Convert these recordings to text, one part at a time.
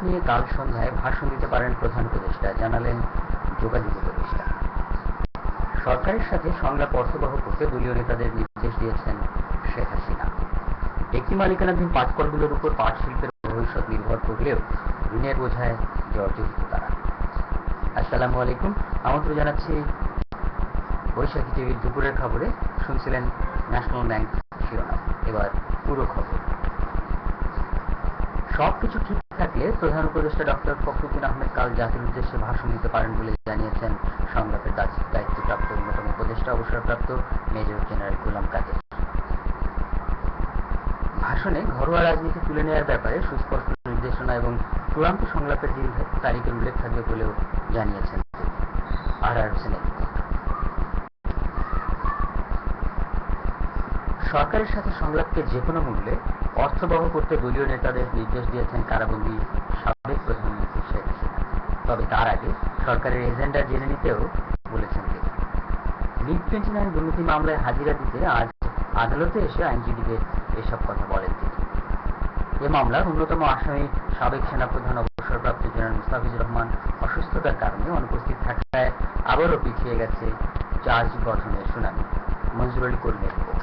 নিয়ে কাল সন্ধ্যায় ভাষণ দিতে পারেন প্রধান উপদেষ্টা, জানালেন যোগাযোগ উপদেষ্টা। সরকারের সাথে সংলাপ অর্থবহ করতে দলীয় নেতাদের নির্দেশ দিয়েছেন শেখ হাসিনা। একটি মালিকানাধীন পাটকলগুলোর উপর পাট শিল্পের ভবিষ্যৎ নির্ভর করলেও ঋণের বোঝায় জর্জরিত তারা। আসসালামু আলাইকুম, আমন্ত্রণ জানাচ্ছি বৈশাখী টিভির দুপুরের খবরে। শুনছিলেন ন্যাশনাল ব্যাংক শিরোনাম, এবার পুরো খবর। সবকিছু ঠিক থাকলে প্রধান উপদেষ্টা ডক্টর ফখরুদ্দিন আহমেদ কাল জাতির উদ্দেশ্যে ভাষণ দিতে পারেন বলে জানিয়েছেন সংলাপের দায়িত্বপ্রাপ্ত অন্যতম উপদেষ্টা অবসরপ্রাপ্ত মেজর জেনারেল গোলাম কাদের। ভাষণে ঘরোয়া রাজনীতি তুলে নেওয়ার ব্যাপারে সুস্পষ্ট নির্দেশনা এবং চূড়ান্ত সংলাপের দিন তারিখের উল্লেখ থাকবে বলেও জানিয়েছেন আর হোসেন। সরকারের সাথে সংলাপকে যে কোনো মূল্যে অর্থবহ করতে দলীয় নেতাদের নির্দেশ দিয়েছেন কারাবন্দী সাবেক প্রধানমন্ত্রী শেখ হাসিনা। তবে তার আগে সরকারের এজেন্ডা জেনে নিতেও বলেছেন তিনি। লিগ 29 দুর্নীতি মামলায় হাজিরা দিতে আজ আদালতে এসে আইনজীবীদের এসব কথা বলেন তিনি। এ মামলার অন্যতম আসামি সাবেক সেনাপ্রধান অবসরপ্রাপ্ত জেনারেল মুস্তাফিজুর রহমান অসুস্থতার কারণে অনুপস্থিত থাকায় আবারও পিছিয়ে গেছে চার্জ গঠনের শুনানি। মঞ্জুর আলী করিমের রিপোর্ট।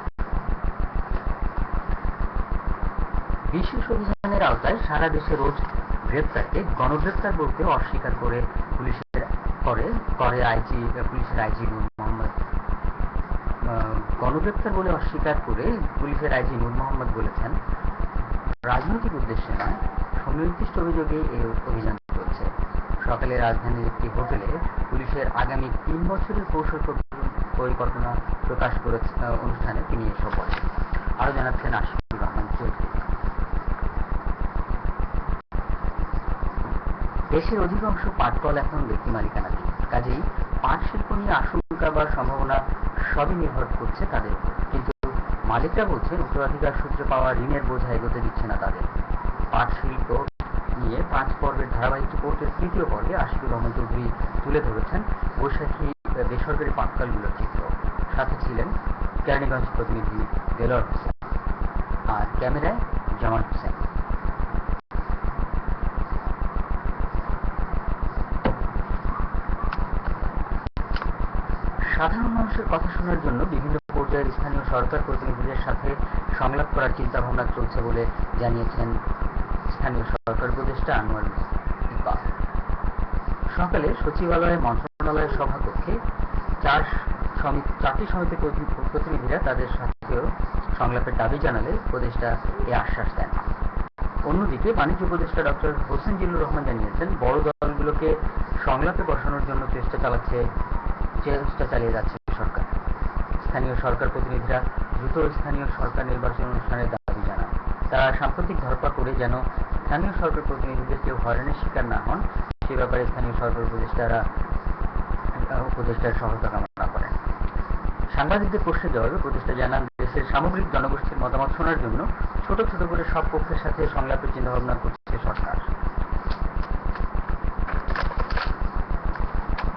বিশেষ অভিযানের আওতায় সারা দেশে রোজ গ্রেপ্তারকে গণগ্রেপ্তার বলতে অস্বীকার করে পুলিশের আইজি নূর মোহাম্মদ। গণগ্রেপ্তার বলে অস্বীকার করে পুলিশের আইজি নূর মোহাম্মদ বলেছেন, রাজনৈতিক উদ্দেশ্যে নয়, সুনির্দিষ্ট অভিযোগে এই অভিযান চলছে। সকালে রাজধানীর একটি হোটেলে পুলিশের আগামী 3 বছরের কৌশল পরিকল্পনা প্রকাশ করেছে অনুষ্ঠানে তিনি এসব বলেন। আরো জানাচ্ছেন আশিকুর রহমান চৌধুরী। দেশের অধিকাংশ পাটকল এখন ব্যক্তি মালিকানাধীন, কাজেই পাট শিল্প নিয়ে আশঙ্কা বা সম্ভাবনা সবই নির্ভর করছে তাদের উপর। কিন্তু মালিকরা বলছেন উত্তরাধিকার সূত্রে পাওয়া ঋণের বোঝা এগোতে দিচ্ছে না তাদের। পাট শিল্প নিয়ে 5 পর্বের ধারাবাহিক রিপোর্টের 3য় পর্বে আশিকুর রহমান চৌধুরী তুলে ধরেছেন বৈশাখী বেসরকারি পাটকলগুলোর চিত্র। সাথে ছিলেন কেরানীগঞ্জ প্রতিনিধি দেলোয়ার হোসেন আর ক্যামেরায় জামাল হোসেন। সাধারণ মানুষের কথা শোনার জন্য বিভিন্ন পর্যায়ের স্থানীয় সরকার প্রতিনিধিদের সাথে সংলাপ করার চিন্তা ভাবনা চলছে বলে জানিয়েছেন স্থানীয় সরকার উপদেষ্টা আনোয়ার ইকবাল। সকালে সচিবালয়ে মন্ত্রণালয়ের সভাকক্ষে 4টি সমিতির প্রতিনিধিরা তাদের সাথেও সংলাপের দাবি জানালে উপদেষ্টা এ আশ্বাস দেন। অন্যদিকে বাণিজ্য উপদেষ্টা ডক্টর হোসেন জিল্লুর রহমান জানিয়েছেন, বড় দলগুলোকে সংলাপে বসানোর জন্য চেষ্টা চালিয়ে যাচ্ছে সরকার। স্থানীয় সরকার প্রতিনিধিরা দ্রুত স্থানীয় সরকার নির্বাচন অনুষ্ঠানের দাবি জানান। তারা সাম্প্রতিক ধরপাকড়ে যেন স্থানীয় সরকার প্রতিনিধিদের কেউ হয়রানির শিকার না হন সে ব্যাপারে স্থানীয় সরকার উপদেষ্টার সহায়তা কামনা করেন। সাংবাদিকদের প্রশ্নের জবাবে উপদেষ্টা জানান, দেশের সামগ্রিক জনগোষ্ঠীর মতামত শোনার জন্য ছোট ছোট করে সব পক্ষের সাথে সংলাপের চিন্তাভাবনা করছে সরকার।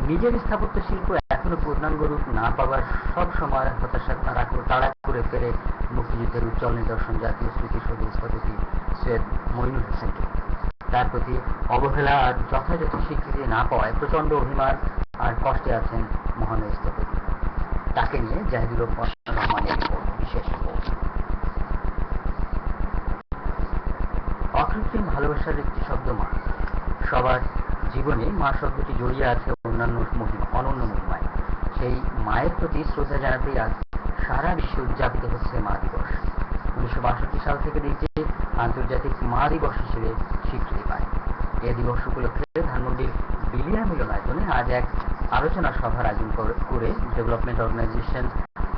নিজের স্থাপত্য শিল্প এখনো পূর্ণাঙ্গ রূপ না পাওয়ার সব সময় হতাশা তাড়া করে ফেলে মুক্তিযুদ্ধের উজ্জ্বল নিদর্শন জাতীয় স্মৃতিসৌধ স্থপতি সৈয়দ মইনুল হোসেনকে। তার প্রতি অবহেলা আর যথাযথ স্বীকৃতি না পাওয়ায় প্রচন্ড অভিমান আর কষ্টে আছেন মহান স্থপতি। তাকে নিয়ে জাহিদুর রহমানের বিশেষ রিপোর্ট। অকৃত্রিম ভালোবাসার একটি শব্দ মা। সবার জীবনে মা শব্দটি জড়িয়ে আছে অনন্য মহিমায়। সেই মায়ের প্রতি শ্রদ্ধা জানাতেই আজ সারা বিশ্বে উদযাপিত হচ্ছে মা দিবস। 1962 সাল থেকে দিনটি আন্তর্জাতিক মা দিবস হিসেবে স্বীকৃতি পায়। এ দিবস উপলক্ষে ধানমন্ডির বিলিয়া মিলনায়তনে আজ এক আলোচনা সভার আয়োজন করে development organisation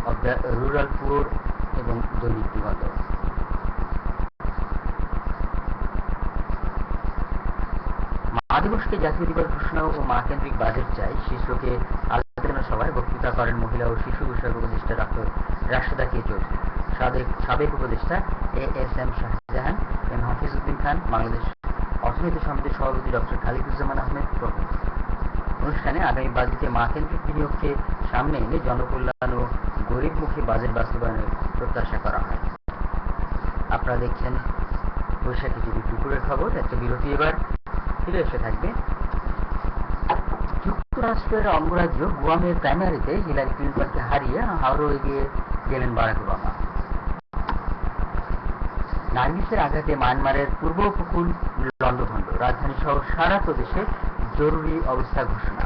of the rural পুর এবং দৈনিক দিগন্ত। মা দিবসকে জাতীয় দিবস ঘোষণা ও মা কেন্দ্রিক বাজেট চাই শীর্ষকে আলোচনা সভায় বক্তৃতা করেন মহিলা ও শিশু বিষয়ক উপদেষ্টা ডক্টর রাশেদা কে চৌধুরী, সাবেক উপদেষ্টা ASM শাহজাহান, M হাফিজউদ্দিন খান, বাংলাদেশ অর্থনীতি সমিতির সভাপতি ডক্টর খালিদুজ্জামান আহমেদ প্রমুখ। অনুষ্ঠানে আগামী বাজেটে মা কেন্দ্রিক বিনিয়োগকে সামনে এনে জনকল্যাণ ও গরিবমুখী বাজেট বাস্তবায়নের প্রত্যাশা করা হয়। আপনারা দেখছেন বৈশাখী টিভির দুপুরের খবর। একটা বিরতি, এবার ফিরে এসে থাকবে। যুক্তরাষ্ট্রের অঙ্গরাজ্য গুয়ামের প্রাইমারিতে হিলারি ক্লিন্টনকে হারিয়ে আরও এগিয়ে গেলেন বারাক ওবামা। নার্গিসের আঘাতে মায়ানমারের পূর্ব উপকূল লণ্ডভণ্ড, রাজধানী সহ সারা প্রদেশে জরুরি অবস্থা ঘোষণা।